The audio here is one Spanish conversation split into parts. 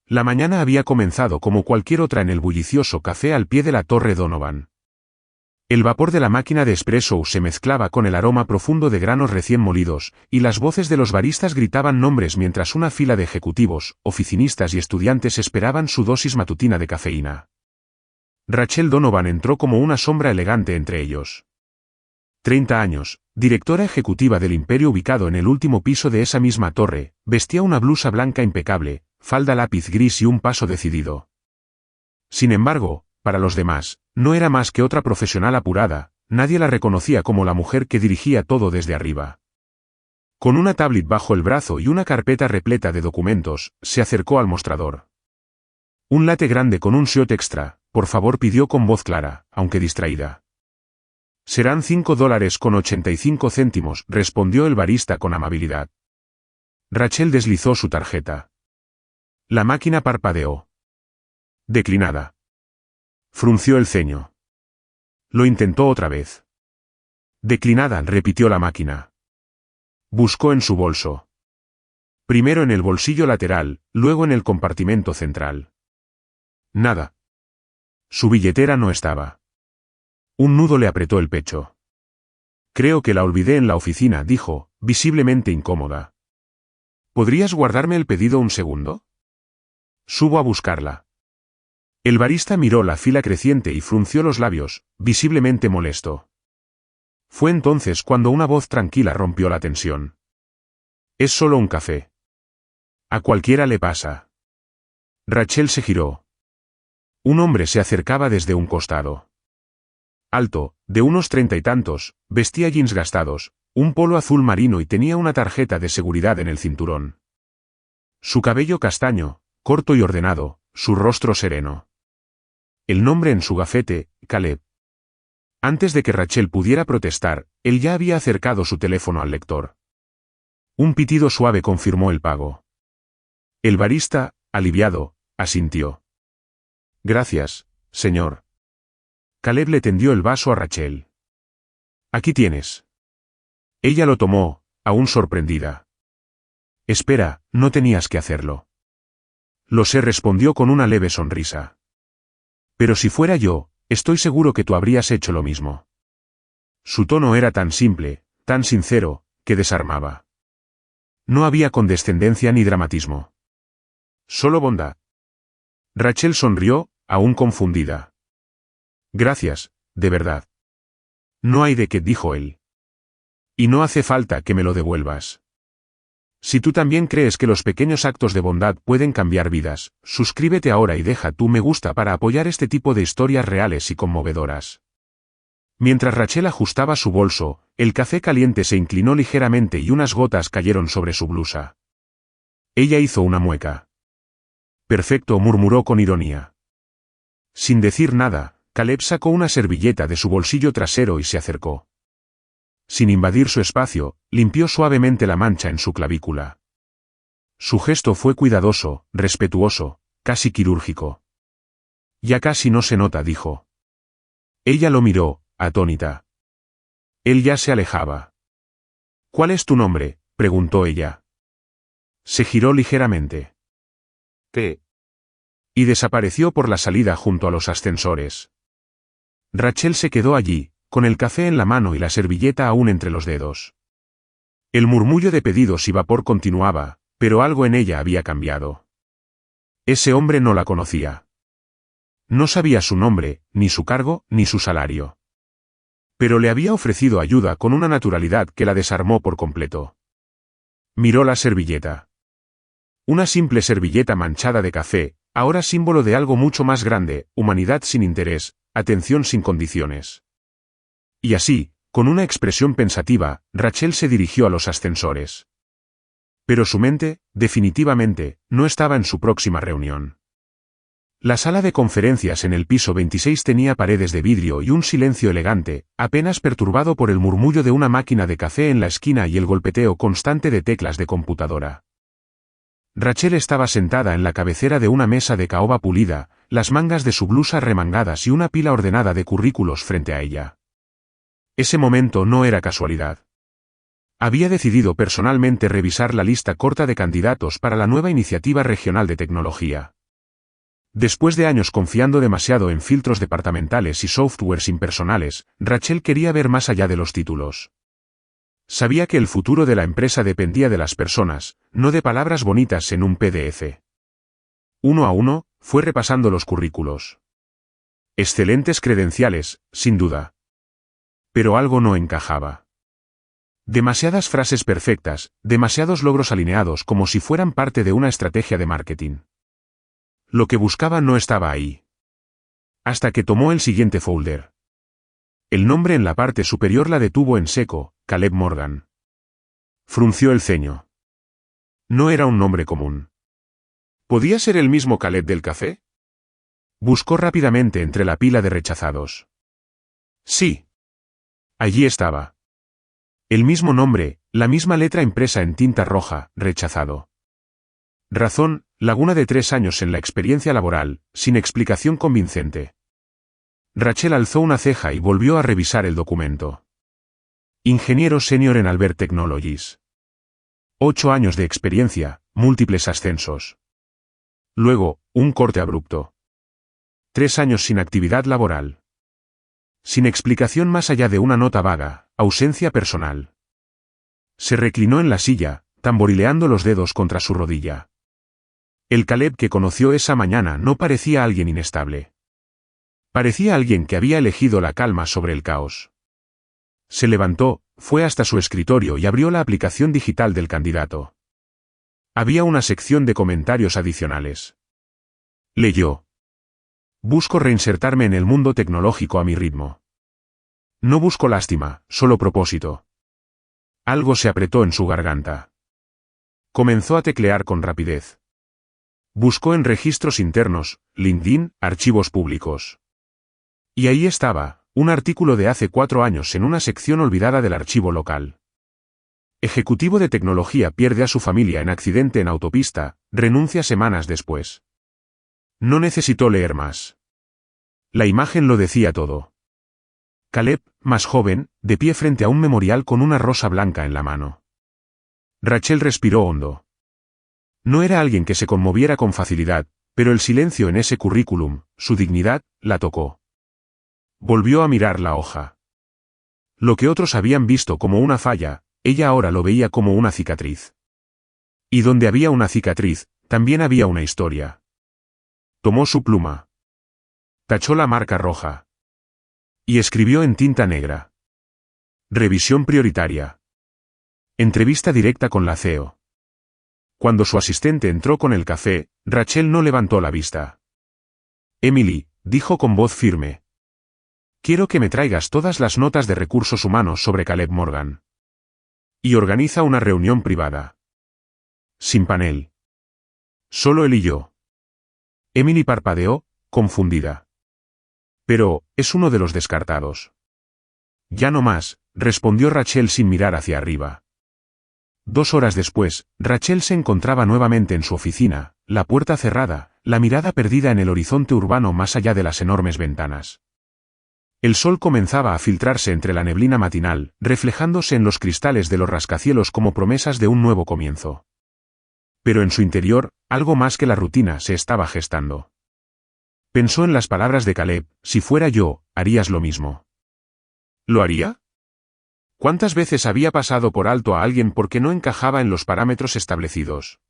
La mañana había comenzado como cualquier otra en el bullicioso café al pie de la Torre Donovan. El vapor de la máquina de espresso se mezclaba con el aroma profundo de granos recién molidos, y las voces de los baristas gritaban nombres mientras una fila de ejecutivos, oficinistas y estudiantes esperaban su dosis matutina de cafeína. Rachel Donovan entró como una sombra elegante entre ellos. 30 años, directora ejecutiva del imperio ubicado en el último piso de esa misma torre, vestía una blusa blanca impecable, falda lápiz gris y un paso decidido. Sin embargo, para los demás, no era más que otra profesional apurada, nadie la reconocía como la mujer que dirigía todo desde arriba. Con una tablet bajo el brazo y una carpeta repleta de documentos, se acercó al mostrador. Un latte grande con un shot extra, por favor, pidió con voz clara, aunque distraída. Serán $5.85, respondió el barista con amabilidad. Rachel deslizó su tarjeta. La máquina parpadeó. Declinada. Frunció el ceño. Lo intentó otra vez. Declinada, repitió la máquina. Buscó en su bolso. Primero en el bolsillo lateral, luego en el compartimento central. Nada. Su billetera no estaba. Un nudo le apretó el pecho. Creo que la olvidé en la oficina, dijo, visiblemente incómoda. ¿Podrías guardarme el pedido un segundo? Subo a buscarla. El barista miró la fila creciente y frunció los labios, visiblemente molesto. Fue entonces cuando una voz tranquila rompió la tensión. Es solo un café. A cualquiera le pasa. Rachel se giró. Un hombre se acercaba desde un costado. Alto, de unos 30 y tantos, vestía jeans gastados, un polo azul marino y tenía una tarjeta de seguridad en el cinturón. Su cabello castaño, corto y ordenado, su rostro sereno. El nombre en su gafete, Caleb. Antes de que Rachel pudiera protestar, él ya había acercado su teléfono al lector. Un pitido suave confirmó el pago. El barista, aliviado, asintió. Gracias, señor. Caleb le tendió el vaso a Rachel. Aquí tienes. Ella lo tomó, aún sorprendida. Espera, no tenías que hacerlo. Lo sé, respondió con una leve sonrisa. Pero si fuera yo, estoy seguro que tú habrías hecho lo mismo. Su tono era tan simple, tan sincero, que desarmaba. No había condescendencia ni dramatismo. Solo bondad. Rachel sonrió, aún confundida. Gracias, de verdad. No hay de qué, dijo él. Y no hace falta que me lo devuelvas. Si tú también crees que los pequeños actos de bondad pueden cambiar vidas, suscríbete ahora y deja tu me gusta para apoyar este tipo de historias reales y conmovedoras. Mientras Rachel ajustaba su bolso, el café caliente se inclinó ligeramente y unas gotas cayeron sobre su blusa. Ella hizo una mueca. Perfecto, murmuró con ironía. Sin decir nada, Caleb sacó una servilleta de su bolsillo trasero y se acercó. Sin invadir su espacio, limpió suavemente la mancha en su clavícula. Su gesto fue cuidadoso, respetuoso, casi quirúrgico. Ya casi no se nota, dijo. Ella lo miró, atónita. Él ya se alejaba. ¿Cuál es tu nombre?, preguntó ella. Se giró ligeramente. ¿Qué? Y desapareció por la salida junto a los ascensores. Rachel se quedó allí, con el café en la mano y la servilleta aún entre los dedos. El murmullo de pedidos y vapor continuaba, pero algo en ella había cambiado. Ese hombre no la conocía. No sabía su nombre, ni su cargo, ni su salario. Pero le había ofrecido ayuda con una naturalidad que la desarmó por completo. Miró la servilleta. Una simple servilleta manchada de café, ahora símbolo de algo mucho más grande, humanidad sin interés, atención sin condiciones. Y así, con una expresión pensativa, Rachel se dirigió a los ascensores. Pero su mente, definitivamente, no estaba en su próxima reunión. La sala de conferencias en el piso 26 tenía paredes de vidrio y un silencio elegante, apenas perturbado por el murmullo de una máquina de café en la esquina y el golpeteo constante de teclas de computadora. Rachel estaba sentada en la cabecera de una mesa de caoba pulida, las mangas de su blusa remangadas y una pila ordenada de currículos frente a ella. Ese momento no era casualidad. Había decidido personalmente revisar la lista corta de candidatos para la nueva iniciativa regional de tecnología. Después de años confiando demasiado en filtros departamentales y softwares impersonales, Rachel quería ver más allá de los títulos. Sabía que el futuro de la empresa dependía de las personas, no de palabras bonitas en un PDF. Uno a uno, fue repasando los currículos. Excelentes credenciales, sin duda. Pero algo no encajaba. Demasiadas frases perfectas, demasiados logros alineados como si fueran parte de una estrategia de marketing. Lo que buscaba no estaba ahí. Hasta que tomó el siguiente folder. El nombre en la parte superior la detuvo en seco, Caleb Morgan. Frunció el ceño. No era un nombre común. ¿Podía ser el mismo Caleb del café? Buscó rápidamente entre la pila de rechazados. Sí. Allí estaba. El mismo nombre, la misma letra impresa en tinta roja, rechazado. Razón, laguna de 3 años en la experiencia laboral, sin explicación convincente. Rachel alzó una ceja y volvió a revisar el documento. Ingeniero senior en Albert Technologies. 8 años de experiencia, múltiples ascensos. Luego, un corte abrupto. 3 años sin actividad laboral. Sin explicación más allá de una nota vaga, ausencia personal. Se reclinó en la silla, tamborileando los dedos contra su rodilla. El Caleb que conoció esa mañana no parecía alguien inestable. Parecía alguien que había elegido la calma sobre el caos. Se levantó, fue hasta su escritorio y abrió la aplicación digital del candidato. Había una sección de comentarios adicionales. Leyó. Busco reinsertarme en el mundo tecnológico a mi ritmo. No busco lástima, solo propósito. Algo se apretó en su garganta. Comenzó a teclear con rapidez. Buscó en registros internos, LinkedIn, archivos públicos. Y ahí estaba, un artículo de hace 4 años en una sección olvidada del archivo local. Ejecutivo de tecnología pierde a su familia en accidente en autopista, renuncia semanas después. No necesitó leer más. La imagen lo decía todo. Caleb, más joven, de pie frente a un memorial con una rosa blanca en la mano. Rachel respiró hondo. No era alguien que se conmoviera con facilidad, pero el silencio en ese currículum, su dignidad, la tocó. Volvió a mirar la hoja. Lo que otros habían visto como una falla, ella ahora lo veía como una cicatriz. Y donde había una cicatriz, también había una historia. Tomó su pluma. Tachó la marca roja. Y escribió en tinta negra. Revisión prioritaria. Entrevista directa con la CEO. Cuando su asistente entró con el café, Rachel no levantó la vista. Emily, dijo con voz firme. Quiero que me traigas todas las notas de recursos humanos sobre Caleb Morgan. Y organiza una reunión privada. Sin panel. Solo él y yo. Emily parpadeó, confundida. Pero, es uno de los descartados. Ya no más, respondió Rachel sin mirar hacia arriba. 2 horas después, Rachel se encontraba nuevamente en su oficina, la puerta cerrada, la mirada perdida en el horizonte urbano más allá de las enormes ventanas. El sol comenzaba a filtrarse entre la neblina matinal, reflejándose en los cristales de los rascacielos como promesas de un nuevo comienzo. Pero en su interior, algo más que la rutina se estaba gestando. Pensó en las palabras de Caleb, si fuera yo, harías lo mismo. ¿Lo haría? ¿Cuántas veces había pasado por alto a alguien porque no encajaba en los parámetros establecidos?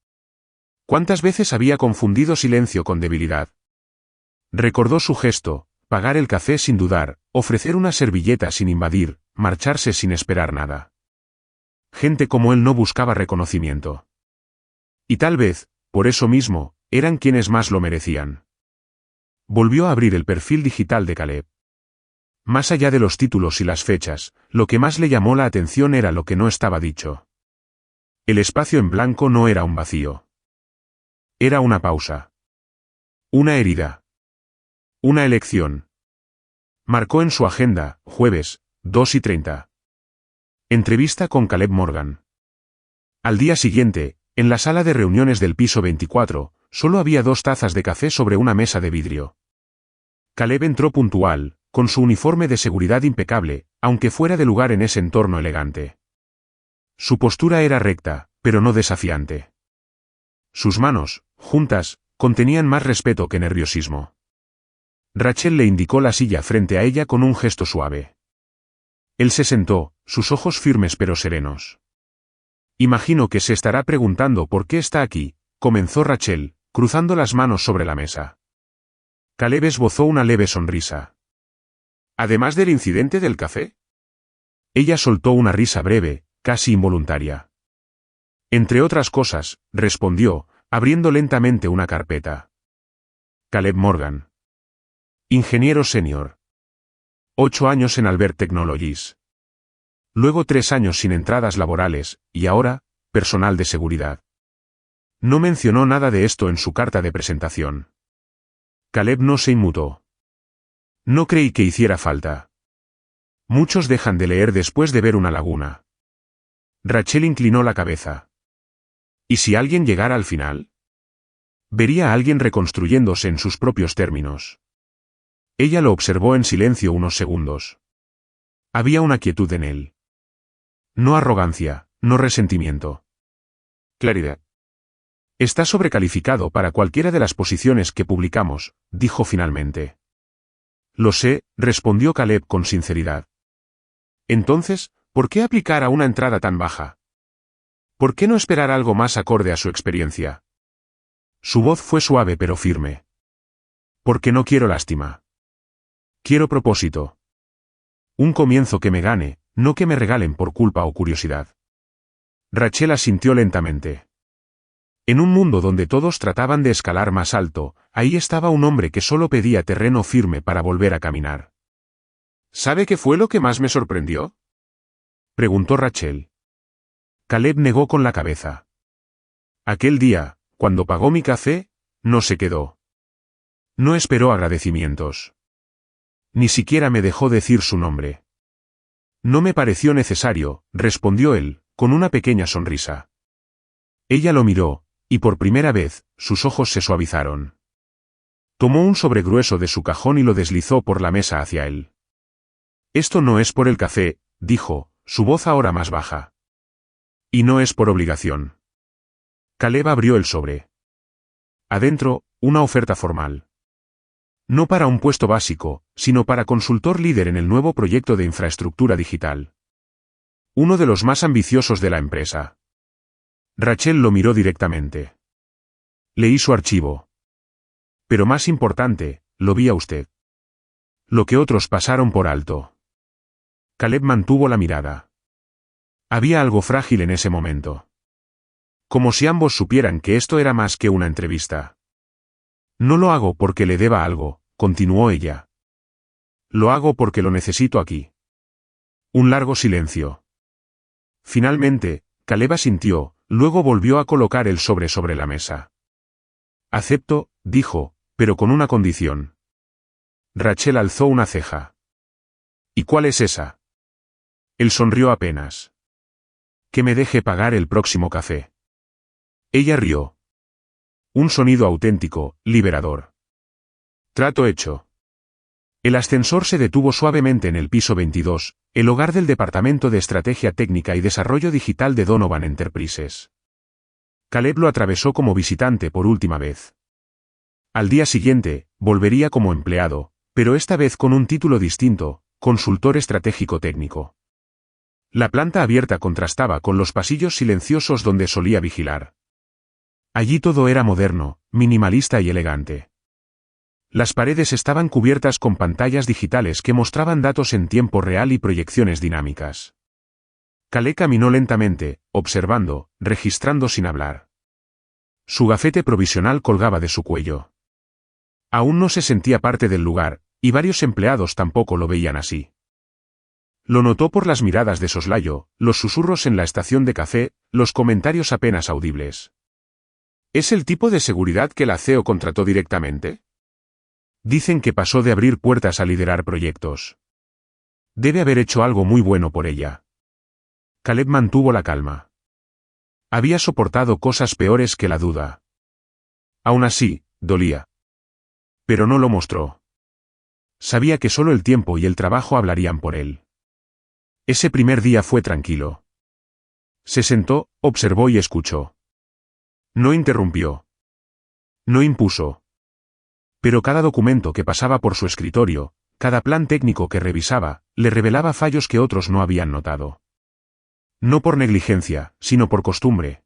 ¿Cuántas veces había confundido silencio con debilidad? Recordó su gesto, pagar el café sin dudar, ofrecer una servilleta sin invadir, marcharse sin esperar nada. Gente como él no buscaba reconocimiento. Y tal vez, por eso mismo, eran quienes más lo merecían. Volvió a abrir el perfil digital de Caleb. Más allá de los títulos y las fechas, lo que más le llamó la atención era lo que no estaba dicho. El espacio en blanco no era un vacío. Era una pausa. Una herida. Una elección. Marcó en su agenda, jueves, 2:30. Entrevista con Caleb Morgan. Al día siguiente, en la sala de reuniones del piso 24, solo había 2 tazas de café sobre una mesa de vidrio. Caleb entró puntual, con su uniforme de seguridad impecable, aunque fuera de lugar en ese entorno elegante. Su postura era recta, pero no desafiante. Sus manos, juntas, contenían más respeto que nerviosismo. Rachel le indicó la silla frente a ella con un gesto suave. Él se sentó, sus ojos firmes pero serenos. Imagino que se estará preguntando por qué está aquí, comenzó Rachel, cruzando las manos sobre la mesa. Caleb esbozó una leve sonrisa. ¿Además del incidente del café? Ella soltó una risa breve, casi involuntaria. Entre otras cosas, respondió, abriendo lentamente una carpeta. Caleb Morgan. Ingeniero senior. 8 años en Albert Technologies. Luego 3 años sin entradas laborales, y ahora, personal de seguridad. No mencionó nada de esto en su carta de presentación. Caleb no se inmutó. No creí que hiciera falta. Muchos dejan de leer después de ver una laguna. Rachel inclinó la cabeza. ¿Y si alguien llegara al final? Vería a alguien reconstruyéndose en sus propios términos. Ella lo observó en silencio unos segundos. Había una quietud en él. No arrogancia, no resentimiento. Claridad. Está sobrecalificado para cualquiera de las posiciones que publicamos, dijo finalmente. Lo sé, respondió Caleb con sinceridad. Entonces, ¿por qué aplicar a una entrada tan baja? ¿Por qué no esperar algo más acorde a su experiencia? Su voz fue suave pero firme. Porque no quiero lástima. Quiero propósito. Un comienzo que me gane, no que me regalen por culpa o curiosidad. Rachel asintió lentamente. En un mundo donde todos trataban de escalar más alto, ahí estaba un hombre que solo pedía terreno firme para volver a caminar. ¿Sabe qué fue lo que más me sorprendió? Preguntó Rachel. Caleb negó con la cabeza. Aquel día, cuando pagó mi café, no se quedó. No esperó agradecimientos. Ni siquiera me dejó decir su nombre. No me pareció necesario, respondió él, con una pequeña sonrisa. Ella lo miró, y por primera vez, sus ojos se suavizaron. Tomó un sobre grueso de su cajón y lo deslizó por la mesa hacia él. Esto no es por el café, dijo, su voz ahora más baja. Y no es por obligación. Caleb abrió el sobre. Adentro, una oferta formal. No para un puesto básico, sino para consultor líder en el nuevo proyecto de infraestructura digital. Uno de los más ambiciosos de la empresa. Rachel lo miró directamente. Leí su archivo. Pero más importante, lo vi a usted. Lo que otros pasaron por alto. Caleb mantuvo la mirada. Había algo frágil en ese momento. Como si ambos supieran que esto era más que una entrevista. No lo hago porque le deba algo, continuó ella. Lo hago porque lo necesito aquí. Un largo silencio. Finalmente, Caleb asintió. Luego volvió a colocar el sobre la mesa. Acepto, dijo, pero con una condición. Rachel alzó una ceja. ¿Y cuál es esa? Él sonrió apenas. Que me deje pagar el próximo café. Ella rió. Un sonido auténtico, liberador. Trato hecho. El ascensor se detuvo suavemente en el piso 22, el hogar del Departamento de Estrategia Técnica y Desarrollo Digital de Donovan Enterprises. Caleb lo atravesó como visitante por última vez. Al día siguiente, volvería como empleado, pero esta vez con un título distinto, consultor estratégico técnico. La planta abierta contrastaba con los pasillos silenciosos donde solía vigilar. Allí todo era moderno, minimalista y elegante. Las paredes estaban cubiertas con pantallas digitales que mostraban datos en tiempo real y proyecciones dinámicas. Caleb caminó lentamente, observando, registrando sin hablar. Su gafete provisional colgaba de su cuello. Aún no se sentía parte del lugar, y varios empleados tampoco lo veían así. Lo notó por las miradas de soslayo, los susurros en la estación de café, los comentarios apenas audibles. ¿Es el tipo de seguridad que la CEO contrató directamente? Dicen que pasó de abrir puertas a liderar proyectos. Debe haber hecho algo muy bueno por ella. Caleb mantuvo la calma. Había soportado cosas peores que la duda. Aún así, dolía. Pero no lo mostró. Sabía que solo el tiempo y el trabajo hablarían por él. Ese primer día fue tranquilo. Se sentó, observó y escuchó. No interrumpió. No impuso. Pero cada documento que pasaba por su escritorio, cada plan técnico que revisaba, le revelaba fallos que otros no habían notado. No por negligencia, sino por costumbre.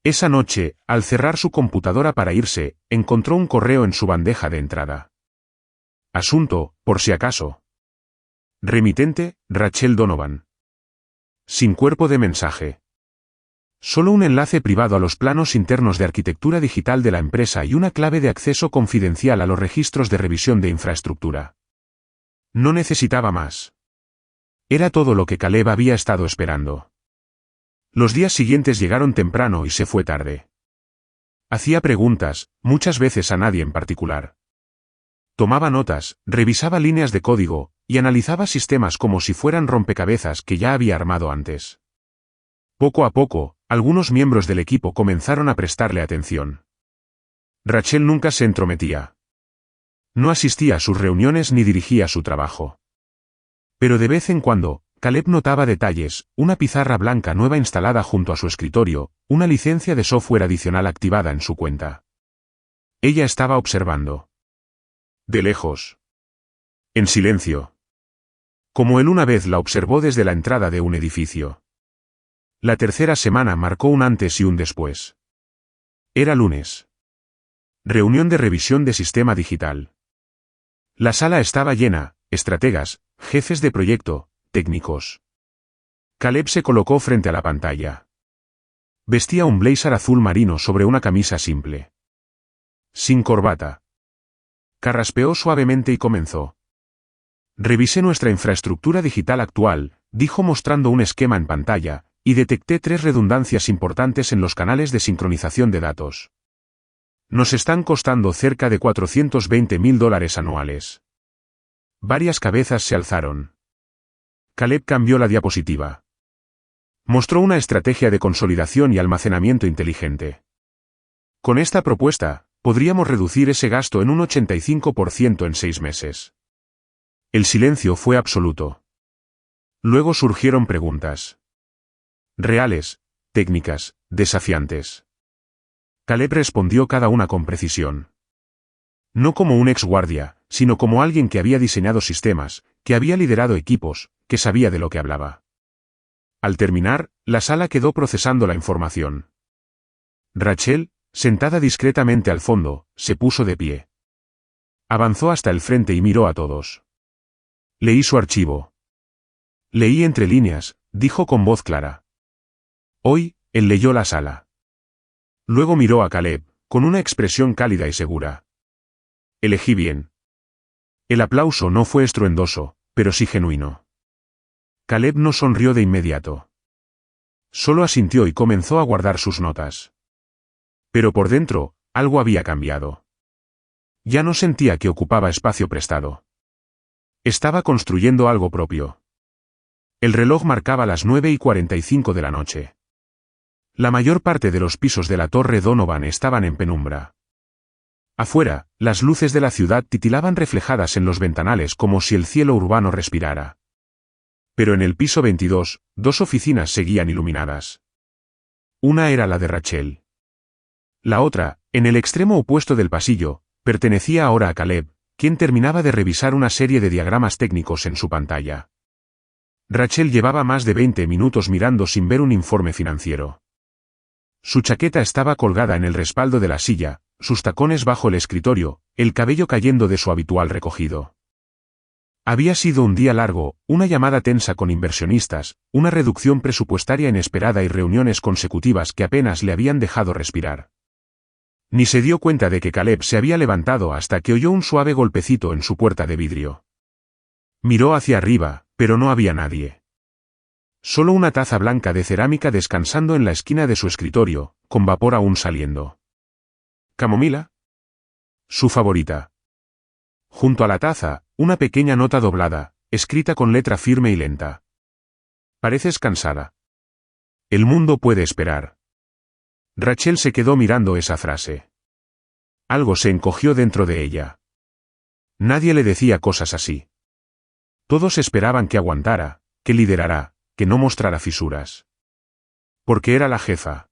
Esa noche, al cerrar su computadora para irse, encontró un correo en su bandeja de entrada. Asunto, por si acaso. Remitente, Rachel Donovan. Sin cuerpo de mensaje. Solo un enlace privado a los planos internos de arquitectura digital de la empresa y una clave de acceso confidencial a los registros de revisión de infraestructura. No necesitaba más. Era todo lo que Caleb había estado esperando. Los días siguientes llegaron temprano y se fue tarde. Hacía preguntas, muchas veces a nadie en particular. Tomaba notas, revisaba líneas de código, y analizaba sistemas como si fueran rompecabezas que ya había armado antes. Poco a poco, algunos miembros del equipo comenzaron a prestarle atención. Rachel nunca se entrometía. No asistía a sus reuniones ni dirigía su trabajo. Pero de vez en cuando, Caleb notaba detalles, una pizarra blanca nueva instalada junto a su escritorio, una licencia de software adicional activada en su cuenta. Ella estaba observando. De lejos. En silencio. Como él una vez la observó desde la entrada de un edificio. La tercera semana marcó un antes y un después. Era lunes. Reunión de revisión de sistema digital. La sala estaba llena, estrategas, jefes de proyecto, técnicos. Caleb se colocó frente a la pantalla. Vestía un blazer azul marino sobre una camisa simple. Sin corbata. Carraspeó suavemente y comenzó. Revisé nuestra infraestructura digital actual, dijo mostrando un esquema en pantalla, y detecté 3 redundancias importantes en los canales de sincronización de datos. Nos están costando cerca de $420.000 anuales. Varias cabezas se alzaron. Caleb cambió la diapositiva. Mostró una estrategia de consolidación y almacenamiento inteligente. Con esta propuesta, podríamos reducir ese gasto en un 85% en 6 meses. El silencio fue absoluto. Luego surgieron preguntas. Reales, técnicas, desafiantes. Caleb respondió cada una con precisión. No como un ex-guardia, sino como alguien que había diseñado sistemas, que había liderado equipos, que sabía de lo que hablaba. Al terminar, la sala quedó procesando la información. Rachel, sentada discretamente al fondo, se puso de pie. Avanzó hasta el frente y miró a todos. Leí su archivo. Leí entre líneas, dijo con voz clara. Hoy, él leyó la sala. Luego miró a Caleb, con una expresión cálida y segura. Elegí bien. El aplauso no fue estruendoso, pero sí genuino. Caleb no sonrió de inmediato. Solo asintió y comenzó a guardar sus notas. Pero por dentro, algo había cambiado. Ya no sentía que ocupaba espacio prestado. Estaba construyendo algo propio. El reloj marcaba las 9:45 de la noche. La mayor parte de los pisos de la Torre Donovan estaban en penumbra. Afuera, las luces de la ciudad titilaban reflejadas en los ventanales como si el cielo urbano respirara. Pero en el piso 22, 2 oficinas seguían iluminadas. Una era la de Rachel. La otra, en el extremo opuesto del pasillo, pertenecía ahora a Caleb, quien terminaba de revisar una serie de diagramas técnicos en su pantalla. Rachel llevaba más de 20 minutos mirando sin ver un informe financiero. Su chaqueta estaba colgada en el respaldo de la silla, sus tacones bajo el escritorio, el cabello cayendo de su habitual recogido. Había sido un día largo, una llamada tensa con inversionistas, una reducción presupuestaria inesperada y reuniones consecutivas que apenas le habían dejado respirar. Ni se dio cuenta de que Caleb se había levantado hasta que oyó un suave golpecito en su puerta de vidrio. Miró hacia arriba, pero no había nadie. Solo una taza blanca de cerámica descansando en la esquina de su escritorio, con vapor aún saliendo. ¿Camomila? Su favorita. Junto a la taza, una pequeña nota doblada, escrita con letra firme y lenta. Pareces cansada. El mundo puede esperar. Rachel se quedó mirando esa frase. Algo se encogió dentro de ella. Nadie le decía cosas así. Todos esperaban que aguantara, que liderara, que no mostrara fisuras. Porque era la jefa.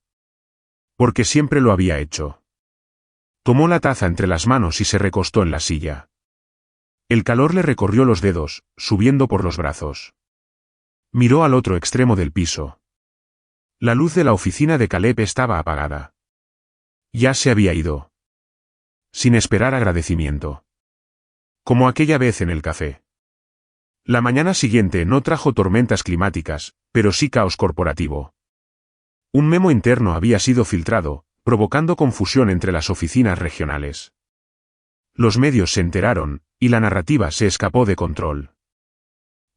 Porque siempre lo había hecho. Tomó la taza entre las manos y se recostó en la silla. El calor le recorrió los dedos, subiendo por los brazos. Miró al otro extremo del piso. La luz de la oficina de Caleb estaba apagada. Ya se había ido. Sin esperar agradecimiento. Como aquella vez en el café. La mañana siguiente no trajo tormentas climáticas, pero sí caos corporativo. Un memo interno había sido filtrado, provocando confusión entre las oficinas regionales. Los medios se enteraron, y la narrativa se escapó de control.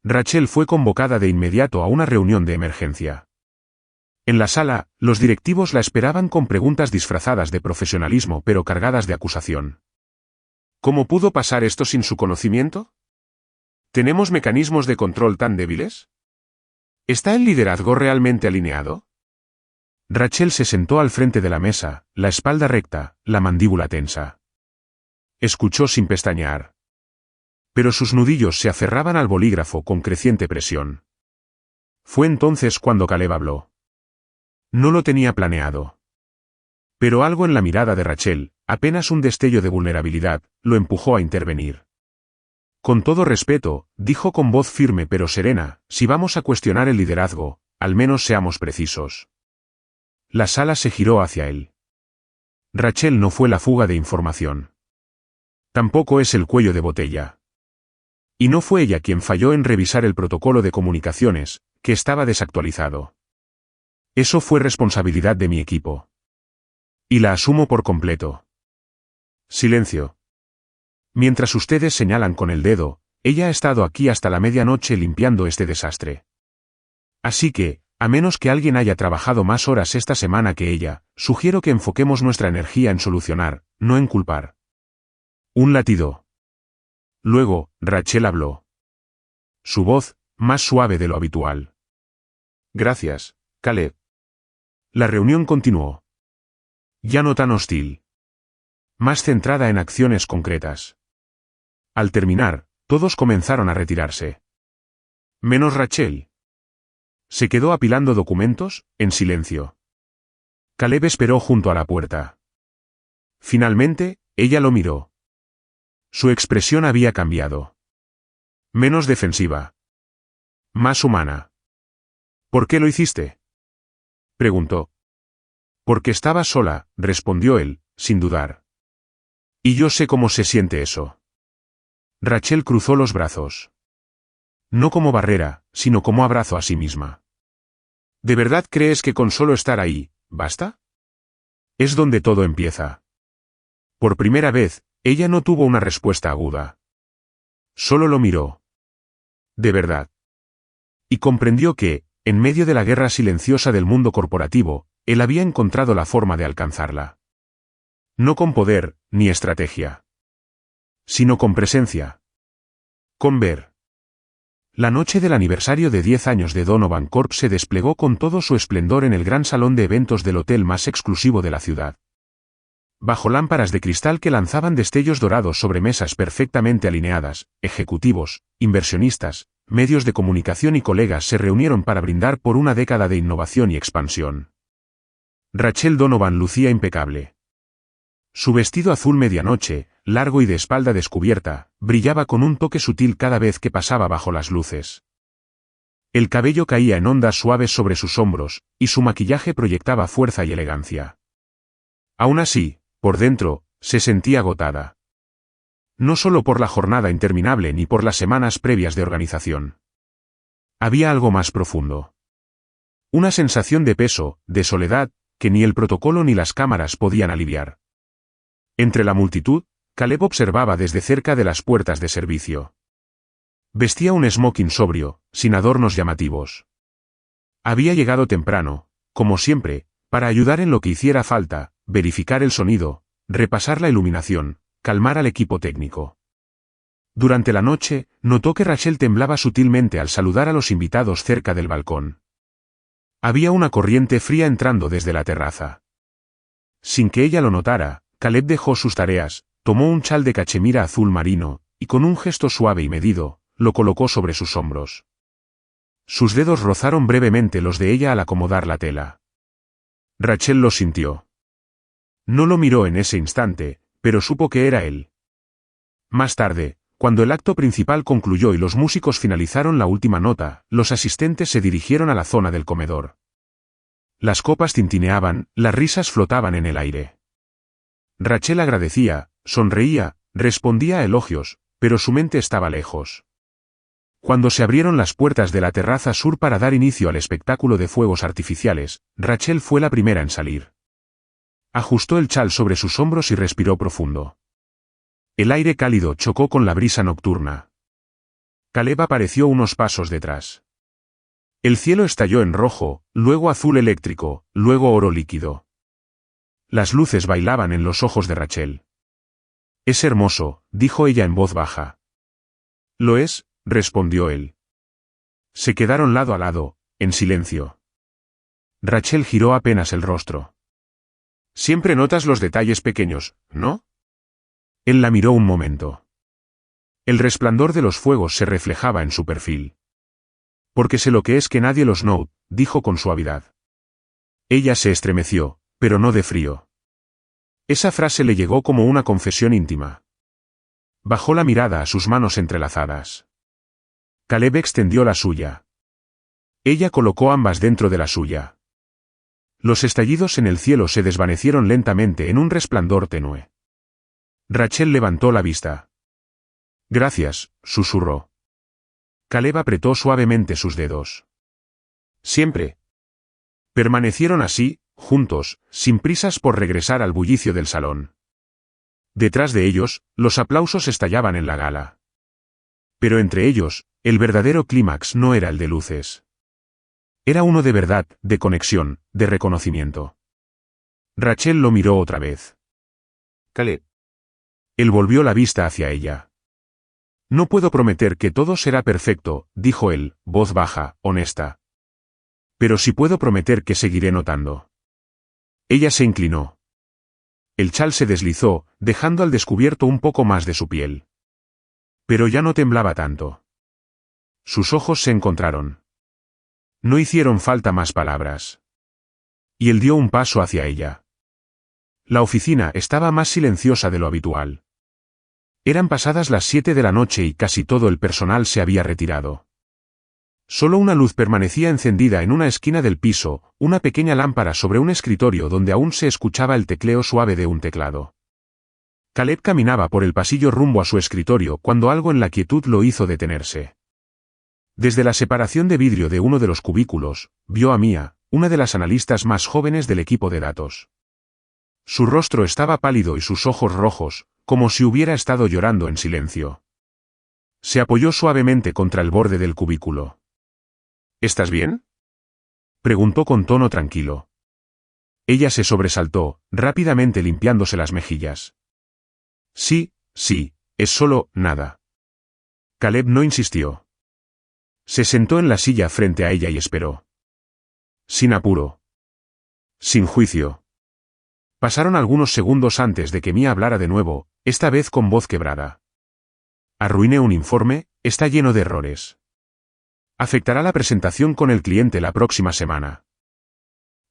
Rachel fue convocada de inmediato a una reunión de emergencia. En la sala, los directivos la esperaban con preguntas disfrazadas de profesionalismo pero cargadas de acusación. ¿Cómo pudo pasar esto sin su conocimiento? ¿Tenemos mecanismos de control tan débiles? ¿Está el liderazgo realmente alineado? Rachel se sentó al frente de la mesa, la espalda recta, la mandíbula tensa. Escuchó sin pestañear. Pero sus nudillos se aferraban al bolígrafo con creciente presión. Fue entonces cuando Caleb habló. No lo tenía planeado. Pero algo en la mirada de Rachel, apenas un destello de vulnerabilidad, lo empujó a intervenir. Con todo respeto, dijo con voz firme pero serena, si vamos a cuestionar el liderazgo, al menos seamos precisos. La sala se giró hacia él. Rachel no fue la fuga de información. Tampoco es el cuello de botella. Y no fue ella quien falló en revisar el protocolo de comunicaciones, que estaba desactualizado. Eso fue responsabilidad de mi equipo. Y la asumo por completo. Silencio. Mientras ustedes señalan con el dedo, ella ha estado aquí hasta la medianoche limpiando este desastre. Así que, a menos que alguien haya trabajado más horas esta semana que ella, sugiero que enfoquemos nuestra energía en solucionar, no en culpar. Un latido. Luego, Rachel habló. Su voz, más suave de lo habitual. Gracias, Caleb. La reunión continuó. Ya no tan hostil. Más centrada en acciones concretas. Al terminar, todos comenzaron a retirarse. Menos Rachel. Se quedó apilando documentos, en silencio. Caleb esperó junto a la puerta. Finalmente, ella lo miró. Su expresión había cambiado. Menos defensiva. Más humana. ¿Por qué lo hiciste? Preguntó. Porque estaba sola, respondió él, sin dudar. Y yo sé cómo se siente eso. Rachel cruzó los brazos. No como barrera, sino como abrazo a sí misma. ¿De verdad crees que con solo estar ahí, basta? Es donde todo empieza. Por primera vez, ella no tuvo una respuesta aguda. Solo lo miró. De verdad. Y comprendió que, en medio de la guerra silenciosa del mundo corporativo, él había encontrado la forma de alcanzarla. No con poder, ni estrategia. Sino con presencia. Con ver. La noche del aniversario de 10 años de Donovan Corp se desplegó con todo su esplendor en el gran salón de eventos del hotel más exclusivo de la ciudad. Bajo lámparas de cristal que lanzaban destellos dorados sobre mesas perfectamente alineadas, ejecutivos, inversionistas, medios de comunicación y colegas se reunieron para brindar por una década de innovación y expansión. Rachel Donovan lucía impecable. Su vestido azul medianoche, largo y de espalda descubierta, brillaba con un toque sutil cada vez que pasaba bajo las luces. El cabello caía en ondas suaves sobre sus hombros, y su maquillaje proyectaba fuerza y elegancia. Aún así, por dentro, se sentía agotada. No solo por la jornada interminable ni por las semanas previas de organización. Había algo más profundo. Una sensación de peso, de soledad, que ni el protocolo ni las cámaras podían aliviar. Entre la multitud, Caleb observaba desde cerca de las puertas de servicio. Vestía un smoking sobrio, sin adornos llamativos. Había llegado temprano, como siempre, para ayudar en lo que hiciera falta, verificar el sonido, repasar la iluminación, calmar al equipo técnico. Durante la noche, notó que Rachel temblaba sutilmente al saludar a los invitados cerca del balcón. Había una corriente fría entrando desde la terraza. Sin que ella lo notara, Caleb dejó sus tareas, tomó un chal de cachemira azul marino, y con un gesto suave y medido, lo colocó sobre sus hombros. Sus dedos rozaron brevemente los de ella al acomodar la tela. Rachel lo sintió. No lo miró en ese instante, pero supo que era él. Más tarde, cuando el acto principal concluyó y los músicos finalizaron la última nota, los asistentes se dirigieron a la zona del comedor. Las copas tintineaban, las risas flotaban en el aire. Rachel agradecía, sonreía, respondía a elogios, pero su mente estaba lejos. Cuando se abrieron las puertas de la terraza sur para dar inicio al espectáculo de fuegos artificiales, Rachel fue la primera en salir. Ajustó el chal sobre sus hombros y respiró profundo. El aire cálido chocó con la brisa nocturna. Caleb apareció unos pasos detrás. El cielo estalló en rojo, luego azul eléctrico, luego oro líquido. Las luces bailaban en los ojos de Rachel. «Es hermoso», dijo ella en voz baja. «Lo es», respondió él. Se quedaron lado a lado, en silencio. Rachel giró apenas el rostro. «Siempre notas los detalles pequeños, ¿no?» Él la miró un momento. El resplandor de los fuegos se reflejaba en su perfil. «Porque sé lo que es que nadie los note», dijo con suavidad. Ella se estremeció, pero no de frío. Esa frase le llegó como una confesión íntima. Bajó la mirada a sus manos entrelazadas. Caleb extendió la suya. Ella colocó ambas dentro de la suya. Los estallidos en el cielo se desvanecieron lentamente en un resplandor tenue. Rachel levantó la vista. «Gracias», susurró. Caleb apretó suavemente sus dedos. «Siempre». Permanecieron así, juntos, sin prisas por regresar al bullicio del salón. Detrás de ellos, los aplausos estallaban en la gala. Pero entre ellos, el verdadero clímax no era el de luces. Era uno de verdad, de conexión, de reconocimiento. Rachel lo miró otra vez. «Caleb». Él volvió la vista hacia ella. «No puedo prometer que todo será perfecto», dijo él, voz baja, honesta. «Pero sí puedo prometer que seguiré notando». Ella se inclinó. El chal se deslizó, dejando al descubierto un poco más de su piel. Pero ya no temblaba tanto. Sus ojos se encontraron. No hicieron falta más palabras. Y él dio un paso hacia ella. La oficina estaba más silenciosa de lo habitual. Eran pasadas las 7 de la noche y casi todo el personal se había retirado. Solo una luz permanecía encendida en una esquina del piso, una pequeña lámpara sobre un escritorio donde aún se escuchaba el tecleo suave de un teclado. Caleb caminaba por el pasillo rumbo a su escritorio cuando algo en la quietud lo hizo detenerse. Desde la separación de vidrio de uno de los cubículos, vio a Mia, una de las analistas más jóvenes del equipo de datos. Su rostro estaba pálido y sus ojos rojos, como si hubiera estado llorando en silencio. Se apoyó suavemente contra el borde del cubículo. «¿Estás bien?», preguntó con tono tranquilo. Ella se sobresaltó, rápidamente limpiándose las mejillas. «Sí, es solo, nada». Caleb no insistió. Se sentó en la silla frente a ella y esperó. Sin apuro. Sin juicio. Pasaron algunos segundos antes de que Mia hablara de nuevo, esta vez con voz quebrada. «Arruiné un informe, está lleno de errores. Afectará la presentación con el cliente la próxima semana.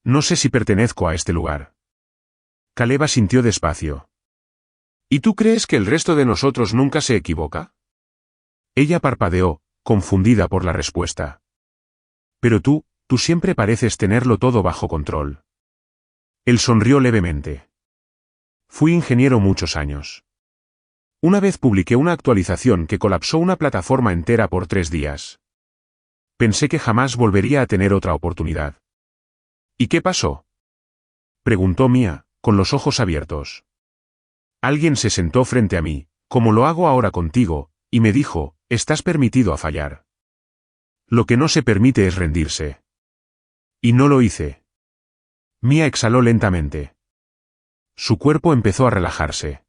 No sé si pertenezco a este lugar». Caleb asintió despacio. «¿Y tú crees que el resto de nosotros nunca se equivoca?». Ella parpadeó, confundida por la respuesta. «Pero tú siempre pareces tenerlo todo bajo control». Él sonrió levemente. «Fui ingeniero muchos años. Una vez publiqué una actualización que colapsó una plataforma entera por 3 días. Pensé que jamás volvería a tener otra oportunidad». «¿Y qué pasó?», preguntó Mia, con los ojos abiertos. «Alguien se sentó frente a mí, como lo hago ahora contigo, y me dijo, estás permitido a fallar. Lo que no se permite es rendirse. Y no lo hice». Mia exhaló lentamente. Su cuerpo empezó a relajarse.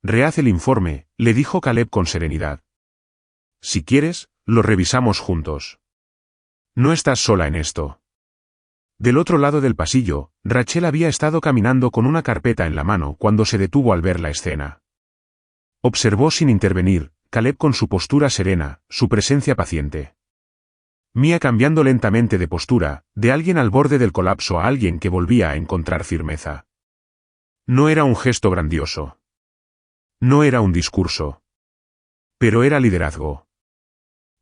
«Rehaz el informe», le dijo Caleb con serenidad. «Si quieres, lo revisamos juntos. No estás sola en esto». Del otro lado del pasillo, Rachel había estado caminando con una carpeta en la mano cuando se detuvo al ver la escena. Observó sin intervenir, Caleb con su postura serena, su presencia paciente. Mia cambiando lentamente de postura, de alguien al borde del colapso a alguien que volvía a encontrar firmeza. No era un gesto grandioso. No era un discurso. Pero era liderazgo.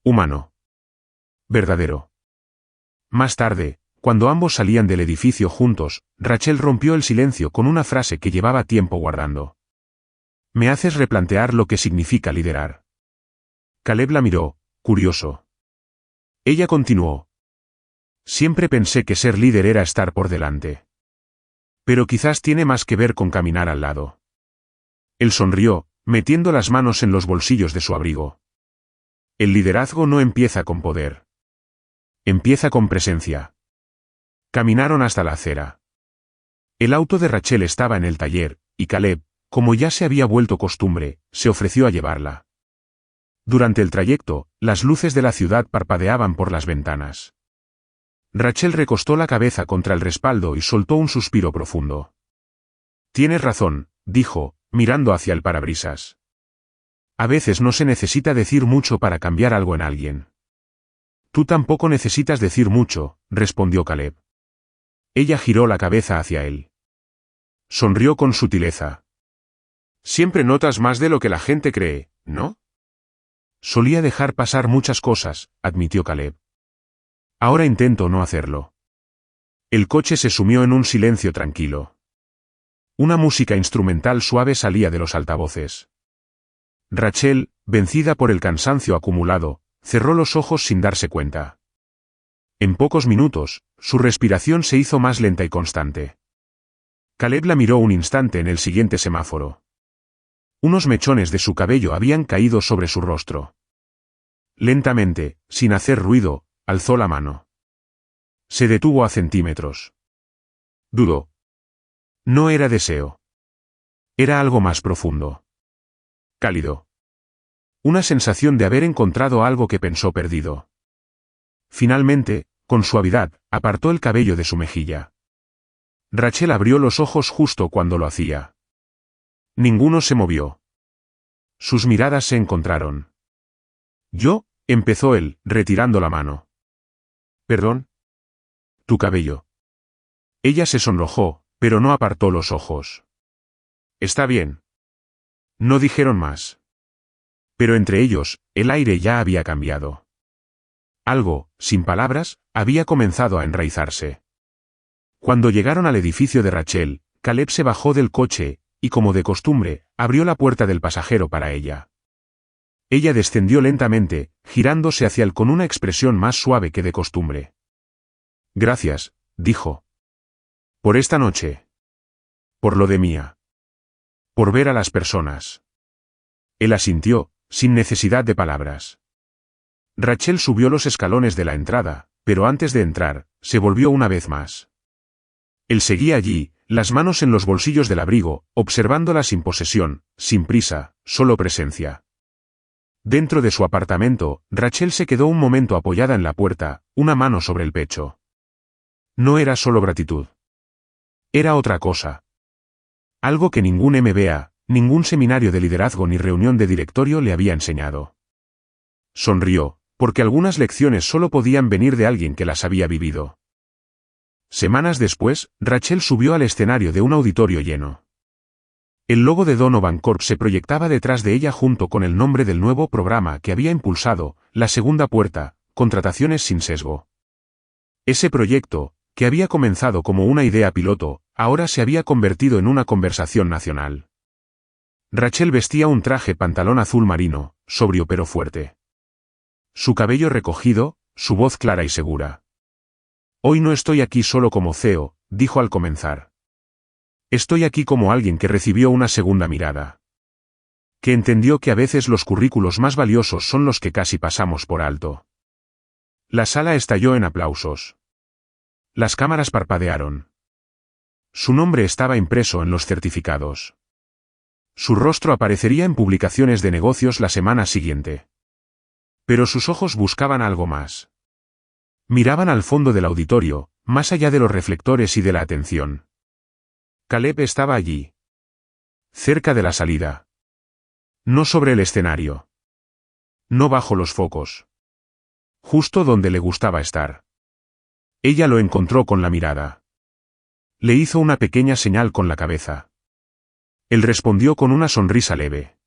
Humano. Verdadero. Más tarde, cuando ambos salían del edificio juntos, Rachel rompió el silencio con una frase que llevaba tiempo guardando. Me haces replantear lo que significa liderar. Caleb la miró, curioso. Ella continuó. Siempre pensé que ser líder era estar por delante. Pero quizás tiene más que ver con caminar al lado. Él sonrió, metiendo las manos en los bolsillos de su abrigo. El liderazgo no empieza con poder. Empieza con presencia. Caminaron hasta la acera. El auto de Rachel estaba en el taller, y Caleb, como ya se había vuelto costumbre, se ofreció a llevarla. Durante el trayecto, las luces de la ciudad parpadeaban por las ventanas. Rachel recostó la cabeza contra el respaldo y soltó un suspiro profundo. Tienes razón, dijo, mirando hacia el parabrisas. A veces no se necesita decir mucho para cambiar algo en alguien. Tú tampoco necesitas decir mucho, respondió Caleb. Ella giró la cabeza hacia él. Sonrió con sutileza. Siempre notas más de lo que la gente cree, ¿no? Solía dejar pasar muchas cosas, admitió Caleb. Ahora intento no hacerlo. El coche se sumió en un silencio tranquilo. Una música instrumental suave salía de los altavoces. Rachel, vencida por el cansancio acumulado, cerró los ojos sin darse cuenta. En pocos minutos, su respiración se hizo más lenta y constante. Caleb la miró un instante en el siguiente semáforo. Unos mechones de su cabello habían caído sobre su rostro. Lentamente, sin hacer ruido, alzó la mano. Se detuvo a centímetros. Dudó. No era deseo. Era algo más profundo. Cálido. Una sensación de haber encontrado algo que pensó perdido. Finalmente, con suavidad, apartó el cabello de su mejilla. Rachel abrió los ojos justo cuando lo hacía. Ninguno se movió. Sus miradas se encontraron. Yo, empezó él, retirando la mano. ¿Perdón? Tu cabello. Ella se sonrojó, pero no apartó los ojos. Está bien. No dijeron más. Pero entre ellos, el aire ya había cambiado. Algo, sin palabras, había comenzado a enraizarse. Cuando llegaron al edificio de Rachel, Caleb se bajó del coche, y como de costumbre, abrió la puerta del pasajero para ella. Ella descendió lentamente, girándose hacia él con una expresión más suave que de costumbre. Gracias, dijo. Por esta noche. Por lo de Mía. Por ver a las personas. Él asintió, sin necesidad de palabras. Rachel subió los escalones de la entrada, pero antes de entrar, se volvió una vez más. Él seguía allí, las manos en los bolsillos del abrigo, observándola sin posesión, sin prisa, solo presencia. Dentro de su apartamento, Rachel se quedó un momento apoyada en la puerta, una mano sobre el pecho. No era solo gratitud. Era otra cosa. Algo que ningún MBA, ningún seminario de liderazgo ni reunión de directorio le había enseñado. Sonrió, porque algunas lecciones solo podían venir de alguien que las había vivido. Semanas después, Rachel subió al escenario de un auditorio lleno. El logo de Donovan Corp se proyectaba detrás de ella junto con el nombre del nuevo programa que había impulsado, La Segunda Puerta, contrataciones sin sesgo. Ese proyecto, que había comenzado como una idea piloto, ahora se había convertido en una conversación nacional. Rachel vestía un traje pantalón azul marino, sobrio pero fuerte. Su cabello recogido, su voz clara y segura. Hoy no estoy aquí solo como CEO, dijo al comenzar. Estoy aquí como alguien que recibió una segunda mirada. Que entendió que a veces los currículos más valiosos son los que casi pasamos por alto. La sala estalló en aplausos. Las cámaras parpadearon. Su nombre estaba impreso en los certificados. Su rostro aparecería en publicaciones de negocios la semana siguiente. Pero sus ojos buscaban algo más. Miraban al fondo del auditorio, más allá de los reflectores y de la atención. Caleb estaba allí. Cerca de la salida. No sobre el escenario. No bajo los focos. Justo donde le gustaba estar. Ella lo encontró con la mirada. Le hizo una pequeña señal con la cabeza. Él respondió con una sonrisa leve.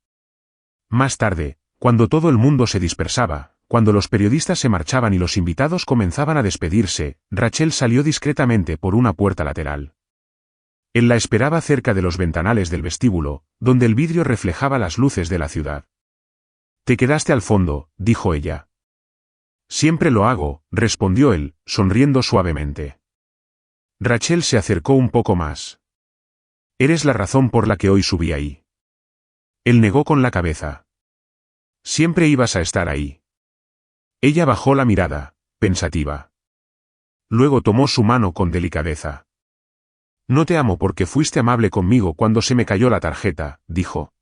Más tarde, cuando todo el mundo se dispersaba, cuando los periodistas se marchaban y los invitados comenzaban a despedirse, Rachel salió discretamente por una puerta lateral. Él la esperaba cerca de los ventanales del vestíbulo, donde el vidrio reflejaba las luces de la ciudad. «Te quedaste al fondo», dijo ella. «Siempre lo hago», respondió él, sonriendo suavemente. Rachel se acercó un poco más. «Eres la razón por la que hoy subí ahí». Él negó con la cabeza. «Siempre ibas a estar ahí». Ella bajó la mirada, pensativa. Luego tomó su mano con delicadeza. «No te amo porque fuiste amable conmigo cuando se me cayó la tarjeta», dijo.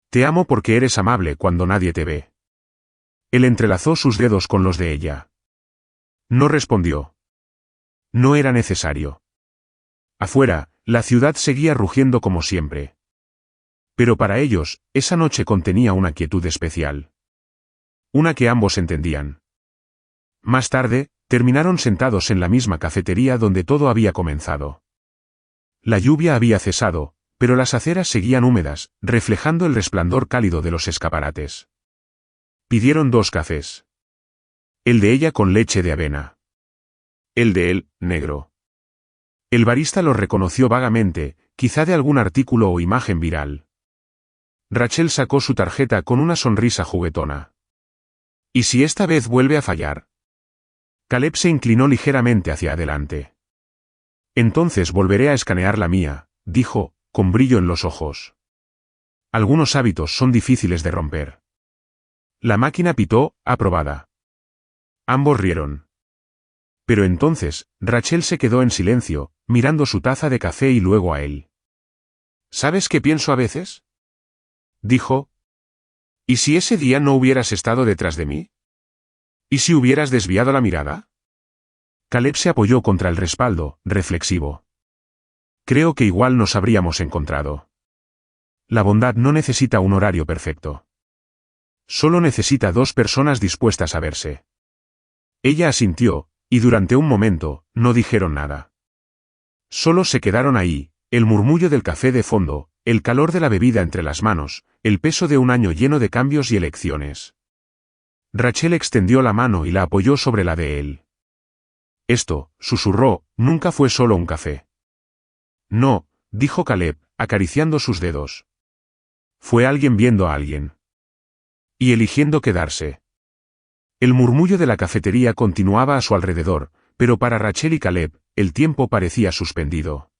«Te amo porque eres amable cuando nadie te ve». Él entrelazó sus dedos con los de ella. No respondió. No era necesario. Afuera, la ciudad seguía rugiendo como siempre. Pero para ellos, esa noche contenía una quietud especial. Una que ambos entendían. Más tarde, terminaron sentados en la misma cafetería donde todo había comenzado. La lluvia había cesado, pero las aceras seguían húmedas, reflejando el resplandor cálido de los escaparates. Pidieron 2 cafés. El de ella con leche de avena. El de él, negro. El barista lo reconoció vagamente, quizá de algún artículo o imagen viral. Rachel sacó su tarjeta con una sonrisa juguetona. ¿Y si esta vez vuelve a fallar? Caleb se inclinó ligeramente hacia adelante. Entonces volveré a escanear la mía, dijo, con brillo en los ojos. Algunos hábitos son difíciles de romper. La máquina pitó, aprobada. Ambos rieron. Pero entonces, Rachel se quedó en silencio, mirando su taza de café y luego a él. ¿Sabes qué pienso a veces?, dijo. ¿Y si ese día no hubieras estado detrás de mí? ¿Y si hubieras desviado la mirada? Caleb se apoyó contra el respaldo, reflexivo. Creo que igual nos habríamos encontrado. La bondad no necesita un horario perfecto. Solo necesita 2 personas dispuestas a verse. Ella asintió, y durante un momento, no dijeron nada. Solo se quedaron ahí, el murmullo del café de fondo, el calor de la bebida entre las manos, el peso de un año lleno de cambios y elecciones. Rachel extendió la mano y la apoyó sobre la de él. Esto, susurró, nunca fue solo un café. No, dijo Caleb, acariciando sus dedos. Fue alguien viendo a alguien. Y eligiendo quedarse. El murmullo de la cafetería continuaba a su alrededor, pero para Rachel y Caleb, el tiempo parecía suspendido.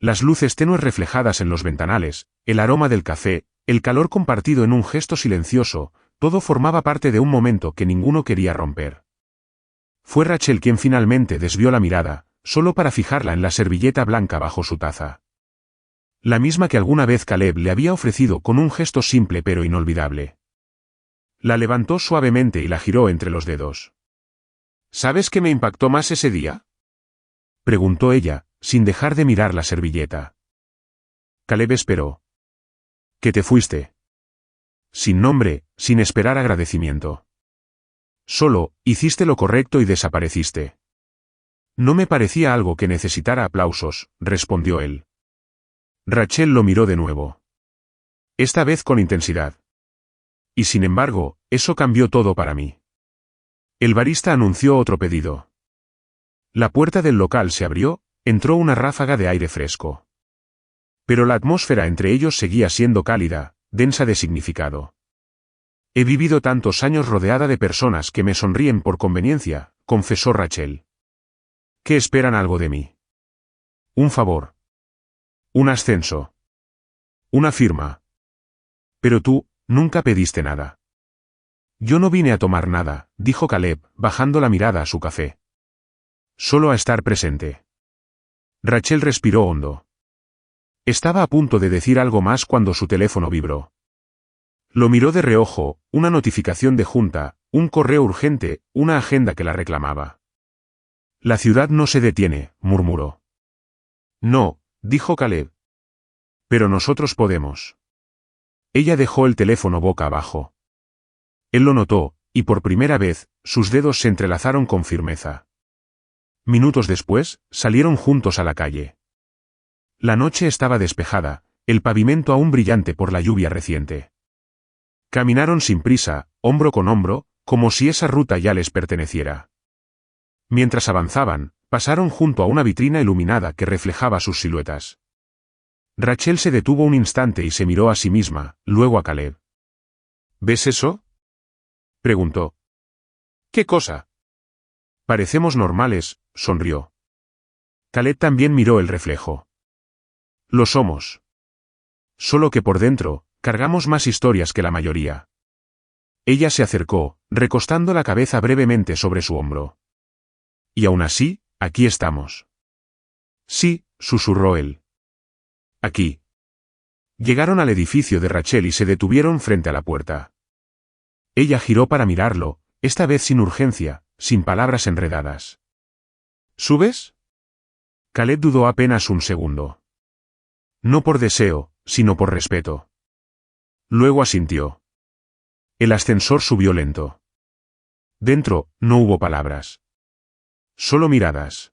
Las luces tenues reflejadas en los ventanales, el aroma del café, el calor compartido en un gesto silencioso, todo formaba parte de un momento que ninguno quería romper. Fue Rachel quien finalmente desvió la mirada, solo para fijarla en la servilleta blanca bajo su taza. La misma que alguna vez Caleb le había ofrecido con un gesto simple pero inolvidable. La levantó suavemente y la giró entre los dedos. ¿Sabes qué me impactó más ese día?, preguntó ella, sin dejar de mirar la servilleta. Caleb esperó. Que te fuiste. Sin nombre, sin esperar agradecimiento. Solo, hiciste lo correcto y desapareciste. No me parecía algo que necesitara aplausos, respondió él. Rachel lo miró de nuevo. Esta vez con intensidad. Y sin embargo, eso cambió todo para mí. El barista anunció otro pedido. La puerta del local se abrió, entró una ráfaga de aire fresco. Pero la atmósfera entre ellos seguía siendo cálida, densa de significado. He vivido tantos años rodeada de personas que me sonríen por conveniencia, confesó Rachel. ¿Qué esperan algo de mí? Un favor. Un ascenso. Una firma. Pero tú, nunca pediste nada. Yo no vine a tomar nada, dijo Caleb, bajando la mirada a su café. Solo a estar presente. Rachel respiró hondo. Estaba a punto de decir algo más cuando su teléfono vibró. Lo miró de reojo, una notificación de junta, un correo urgente, una agenda que la reclamaba. La ciudad no se detiene, murmuró. No, dijo Caleb. Pero nosotros podemos. Ella dejó el teléfono boca abajo. Él lo notó, y por primera vez, sus dedos se entrelazaron con firmeza. Minutos después, salieron juntos a la calle. La noche estaba despejada, el pavimento aún brillante por la lluvia reciente. Caminaron sin prisa, hombro con hombro, como si esa ruta ya les perteneciera. Mientras avanzaban, pasaron junto a una vitrina iluminada que reflejaba sus siluetas. Rachel se detuvo un instante y se miró a sí misma, luego a Caleb. ¿Ves eso?, preguntó. ¿Qué cosa? Parecemos normales, sonrió. Caleb también miró el reflejo. Lo somos. Solo que por dentro, cargamos más historias que la mayoría. Ella se acercó, recostando la cabeza brevemente sobre su hombro. Y aún así, aquí estamos. Sí, susurró él. Aquí. Llegaron al edificio de Rachel y se detuvieron frente a la puerta. Ella giró para mirarlo, esta vez sin urgencia, sin palabras enredadas. ¿Subes? Caleb dudó apenas un segundo. No por deseo, sino por respeto. Luego asintió. El ascensor subió lento. Dentro, no hubo palabras. Solo miradas.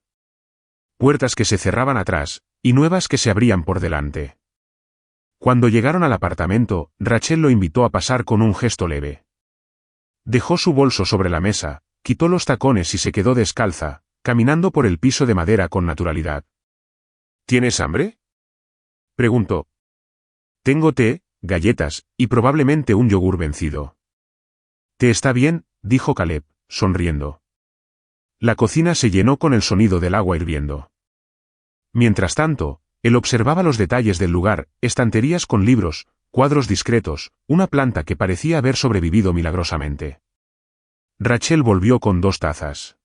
Puertas que se cerraban atrás, y nuevas que se abrían por delante. Cuando llegaron al apartamento, Rachel lo invitó a pasar con un gesto leve. Dejó su bolso sobre la mesa, quitó los tacones y se quedó descalza, caminando por el piso de madera con naturalidad. ¿Tienes hambre?, preguntó. Tengo té, galletas, y probablemente un yogur vencido. ¿Te está bien?, dijo Caleb, sonriendo. La cocina se llenó con el sonido del agua hirviendo. Mientras tanto, él observaba los detalles del lugar, estanterías con libros, cuadros discretos, una planta que parecía haber sobrevivido milagrosamente. Rachel volvió con 2 tazas.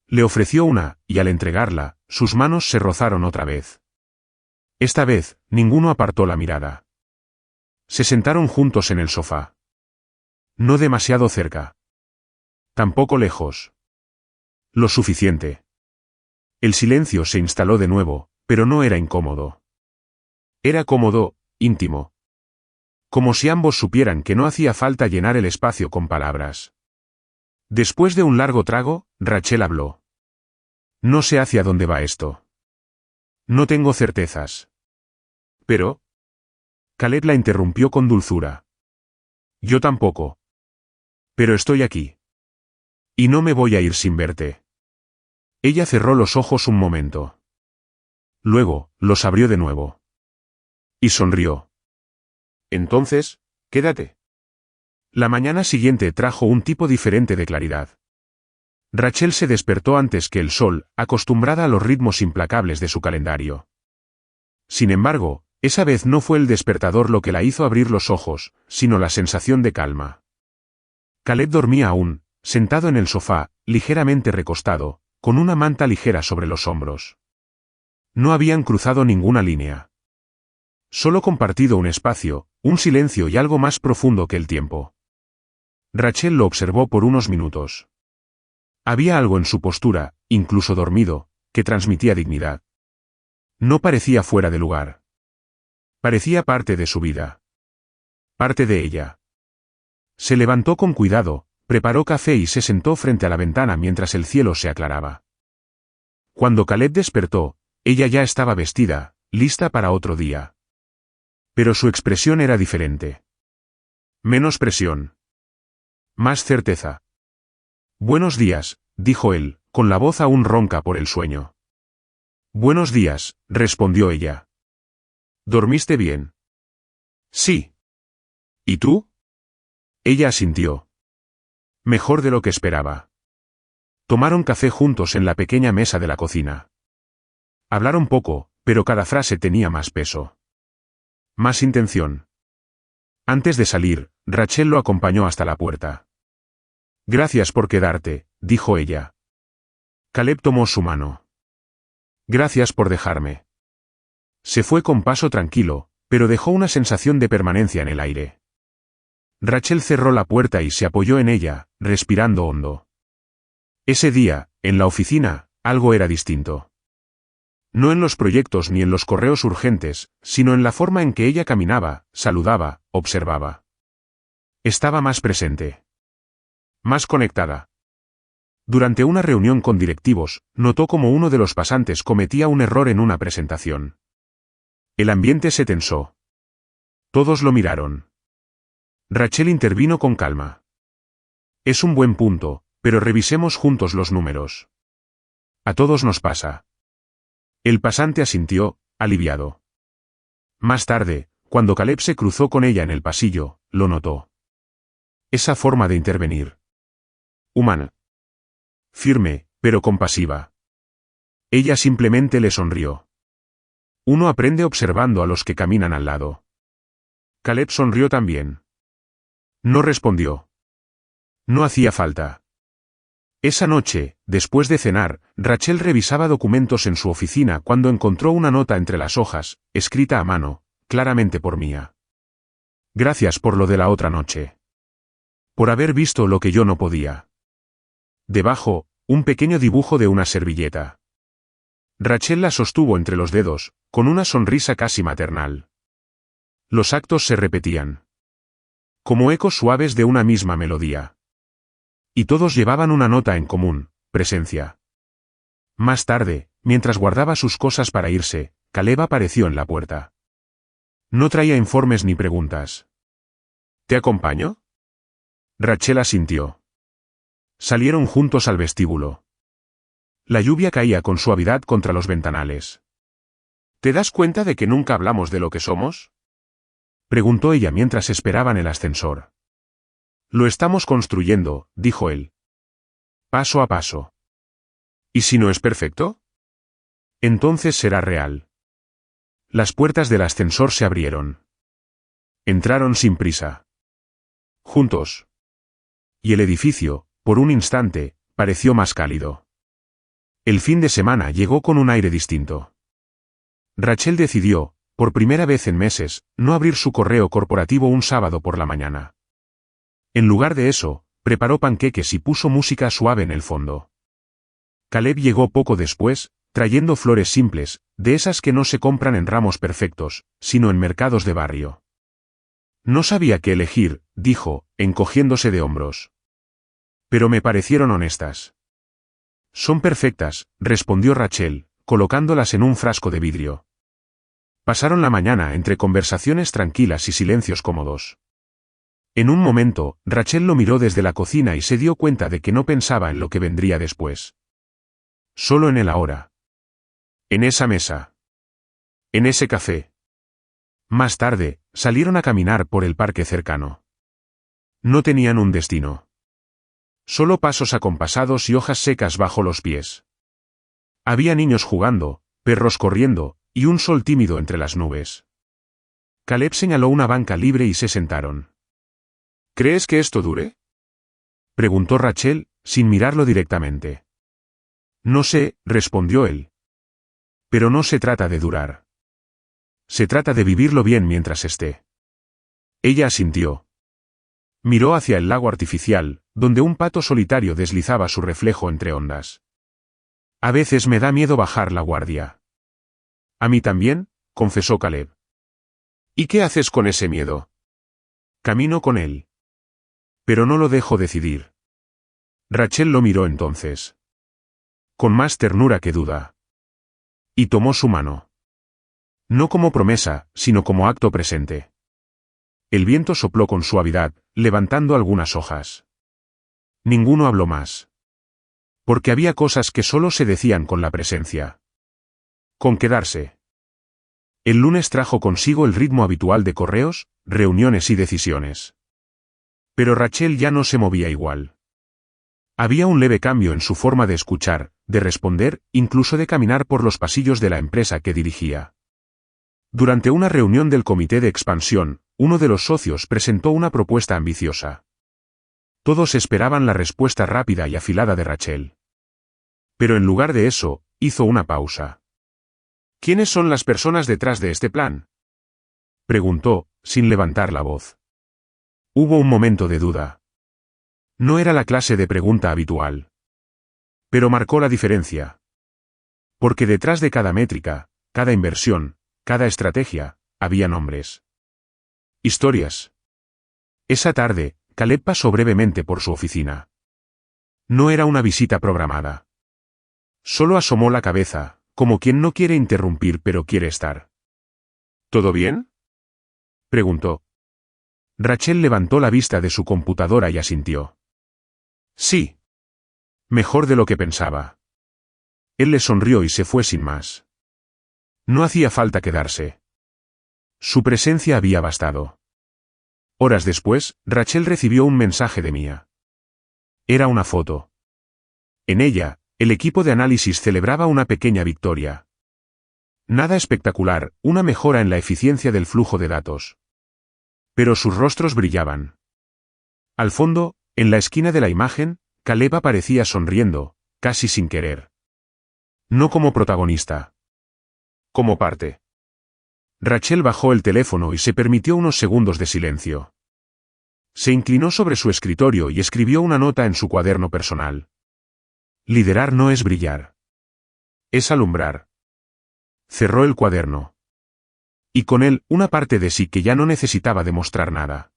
Le ofreció una, y al entregarla, sus manos se rozaron otra vez. Esta vez, ninguno apartó la mirada. Se sentaron juntos en el sofá. No demasiado cerca. Tampoco lejos. Lo suficiente. El silencio se instaló de nuevo, pero no era incómodo. Era cómodo, íntimo. Como si ambos supieran que no hacía falta llenar el espacio con palabras. Después de un largo trago, Rachel habló. No sé hacia dónde va esto. No tengo certezas. Pero... Caleb la interrumpió con dulzura. Yo tampoco. Pero estoy aquí. Y no me voy a ir sin verte. Ella cerró los ojos un momento. Luego, los abrió de nuevo. Y sonrió. Entonces, quédate. La mañana siguiente trajo un tipo diferente de claridad. Rachel se despertó antes que el sol, acostumbrada a los ritmos implacables de su calendario. Sin embargo, esa vez no fue el despertador lo que la hizo abrir los ojos, sino la sensación de calma. Caleb dormía aún, sentado en el sofá, ligeramente recostado, con una manta ligera sobre los hombros. No habían cruzado ninguna línea. Solo compartido un espacio, un silencio y algo más profundo que el tiempo. Rachel lo observó por unos minutos. Había algo en su postura, incluso dormido, que transmitía dignidad. No parecía fuera de lugar. Parecía parte de su vida. Parte de ella. Se levantó con cuidado, preparó café y se sentó frente a la ventana mientras el cielo se aclaraba. Cuando Caleb despertó, ella ya estaba vestida, lista para otro día. Pero su expresión era diferente. Menos presión. Más certeza. Buenos días, dijo él, con la voz aún ronca por el sueño. Buenos días, respondió ella. ¿Dormiste bien? Sí. ¿Y tú? Ella asintió. Mejor de lo que esperaba. Tomaron café juntos en la pequeña mesa de la cocina. Hablaron poco, pero cada frase tenía más peso. Más intención. Antes de salir, Rachel lo acompañó hasta la puerta. Gracias por quedarte, dijo ella. Caleb tomó su mano. Gracias por dejarme. Se fue con paso tranquilo, pero dejó una sensación de permanencia en el aire. Rachel cerró la puerta y se apoyó en ella, respirando hondo. Ese día, en la oficina, algo era distinto. No en los proyectos ni en los correos urgentes, sino en la forma en que ella caminaba, saludaba, observaba. Estaba más presente. Más conectada. Durante una reunión con directivos, notó como uno de los pasantes cometía un error en una presentación. El ambiente se tensó. Todos lo miraron. Rachel intervino con calma. Es un buen punto, pero revisemos juntos los números. A todos nos pasa. El pasante asintió, aliviado. Más tarde, cuando Caleb se cruzó con ella en el pasillo, lo notó. Esa forma de intervenir. Humana. Firme, pero compasiva. Ella simplemente le sonrió. Uno aprende observando a los que caminan al lado. Caleb sonrió también. No respondió. No hacía falta. Esa noche, después de cenar, Rachel revisaba documentos en su oficina cuando encontró una nota entre las hojas, escrita a mano, claramente por Mia. Gracias por lo de la otra noche. Por haber visto lo que yo no podía. Debajo, un pequeño dibujo de una servilleta. Rachel la sostuvo entre los dedos, con una sonrisa casi maternal. Los actos se repetían. Como ecos suaves de una misma melodía. Y todos llevaban una nota en común, presencia. Más tarde, mientras guardaba sus cosas para irse, Caleb apareció en la puerta. No traía informes ni preguntas. ¿Te acompaño? Rachel asintió. Salieron juntos al vestíbulo. La lluvia caía con suavidad contra los ventanales. ¿Te das cuenta de que nunca hablamos de lo que somos? Preguntó ella mientras esperaban el ascensor. Lo estamos construyendo, dijo él. Paso a paso. ¿Y si no es perfecto? Entonces será real. Las puertas del ascensor se abrieron. Entraron sin prisa. Juntos. Y el edificio, por un instante, pareció más cálido. El fin de semana llegó con un aire distinto. Rachel decidió, por primera vez en meses, no abrir su correo corporativo un sábado por la mañana. En lugar de eso, preparó panqueques y puso música suave en el fondo. Caleb llegó poco después, trayendo flores simples, de esas que no se compran en ramos perfectos, sino en mercados de barrio. No sabía qué elegir, dijo, encogiéndose de hombros. Pero me parecieron honestas. Son perfectas, respondió Rachel, colocándolas en un frasco de vidrio. Pasaron la mañana entre conversaciones tranquilas y silencios cómodos. En un momento, Rachel lo miró desde la cocina y se dio cuenta de que no pensaba en lo que vendría después. Solo en el ahora. En esa mesa. En ese café. Más tarde, salieron a caminar por el parque cercano. No tenían un destino. Solo pasos acompasados y hojas secas bajo los pies. Había niños jugando, perros corriendo, y un sol tímido entre las nubes. Caleb señaló una banca libre y se sentaron. ¿Crees que esto dure? Preguntó Rachel, sin mirarlo directamente. No sé, respondió él. Pero no se trata de durar. Se trata de vivirlo bien mientras esté. Ella asintió. Miró hacia el lago artificial, donde un pato solitario deslizaba su reflejo entre ondas. A veces me da miedo bajar la guardia. A mí también, confesó Caleb. ¿Y qué haces con ese miedo? Camino con él. Pero no lo dejo decidir. Rachel lo miró entonces. Con más ternura que duda. Y tomó su mano. No como promesa, sino como acto presente. El viento sopló con suavidad, levantando algunas hojas. Ninguno habló más. Porque había cosas que solo se decían con la presencia. Con quedarse. El lunes trajo consigo el ritmo habitual de correos, reuniones y decisiones. Pero Rachel ya no se movía igual. Había un leve cambio en su forma de escuchar, de responder, incluso de caminar por los pasillos de la empresa que dirigía. Durante una reunión del comité de expansión, uno de los socios presentó una propuesta ambiciosa. Todos esperaban la respuesta rápida y afilada de Rachel. Pero en lugar de eso, hizo una pausa. ¿Quiénes son las personas detrás de este plan? Preguntó, sin levantar la voz. Hubo un momento de duda. No era la clase de pregunta habitual. Pero marcó la diferencia. Porque detrás de cada métrica, cada inversión, cada estrategia, había nombres. Historias. Esa tarde, Caleb pasó brevemente por su oficina. No era una visita programada. Solo asomó la cabeza, como quien no quiere interrumpir pero quiere estar. ¿Todo bien?, preguntó. Rachel levantó la vista de su computadora y asintió. Sí. Mejor de lo que pensaba. Él le sonrió y se fue sin más. No hacía falta quedarse. Su presencia había bastado. Horas después, Rachel recibió un mensaje de Mia. Era una foto. En ella, el equipo de análisis celebraba una pequeña victoria. Nada espectacular, una mejora en la eficiencia del flujo de datos. Pero sus rostros brillaban. Al fondo, en la esquina de la imagen, Caleb aparecía sonriendo, casi sin querer. No como protagonista. Como parte. Rachel bajó el teléfono y se permitió unos segundos de silencio. Se inclinó sobre su escritorio y escribió una nota en su cuaderno personal. Liderar no es brillar. Es alumbrar. Cerró el cuaderno. Y con él, una parte de sí que ya no necesitaba demostrar nada.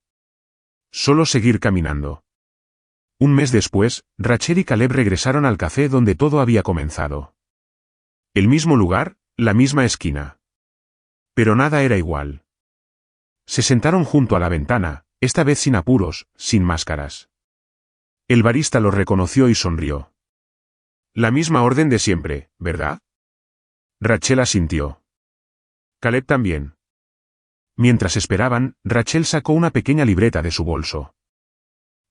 Solo seguir caminando. Un mes después, Rachel y Caleb regresaron al café donde todo había comenzado. El mismo lugar, la misma esquina. Pero nada era igual. Se sentaron junto a la ventana, esta vez sin apuros, sin máscaras. El barista los reconoció y sonrió. La misma orden de siempre, ¿verdad? Rachel asintió. Caleb también. Mientras esperaban, Rachel sacó una pequeña libreta de su bolso.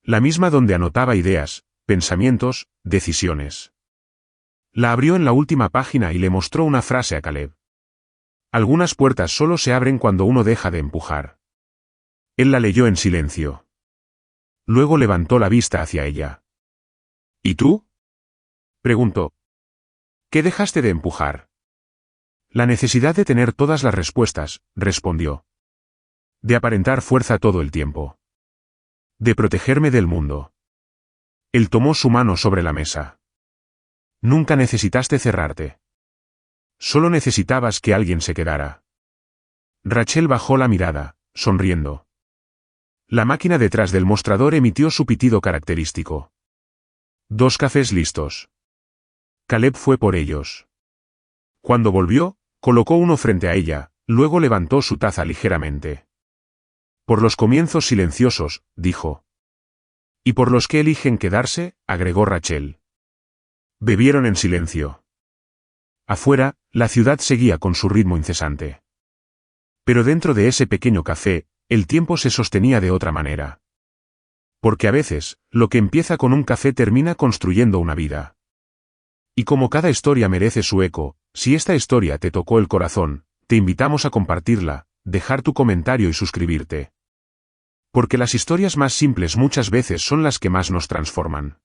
La misma donde anotaba ideas, pensamientos, decisiones. La abrió en la última página y le mostró una frase a Caleb. Algunas puertas solo se abren cuando uno deja de empujar. Él la leyó en silencio. Luego levantó la vista hacia ella. ¿Y tú?, preguntó. ¿Qué dejaste de empujar? La necesidad de tener todas las respuestas, respondió. De aparentar fuerza todo el tiempo. De protegerme del mundo. Él tomó su mano sobre la mesa. Nunca necesitaste cerrarte. Solo necesitabas que alguien se quedara. Rachel bajó la mirada, sonriendo. La máquina detrás del mostrador emitió su pitido característico. 2 cafés listos. Caleb fue por ellos. Cuando volvió, colocó uno frente a ella, luego levantó su taza ligeramente. Por los comienzos silenciosos, dijo. Y por los que eligen quedarse, agregó Rachel. Bebieron en silencio. Afuera, la ciudad seguía con su ritmo incesante. Pero dentro de ese pequeño café, el tiempo se sostenía de otra manera. Porque a veces, lo que empieza con un café termina construyendo una vida. Y como cada historia merece su eco, si esta historia te tocó el corazón, te invitamos a compartirla, dejar tu comentario y suscribirte. Porque las historias más simples muchas veces son las que más nos transforman.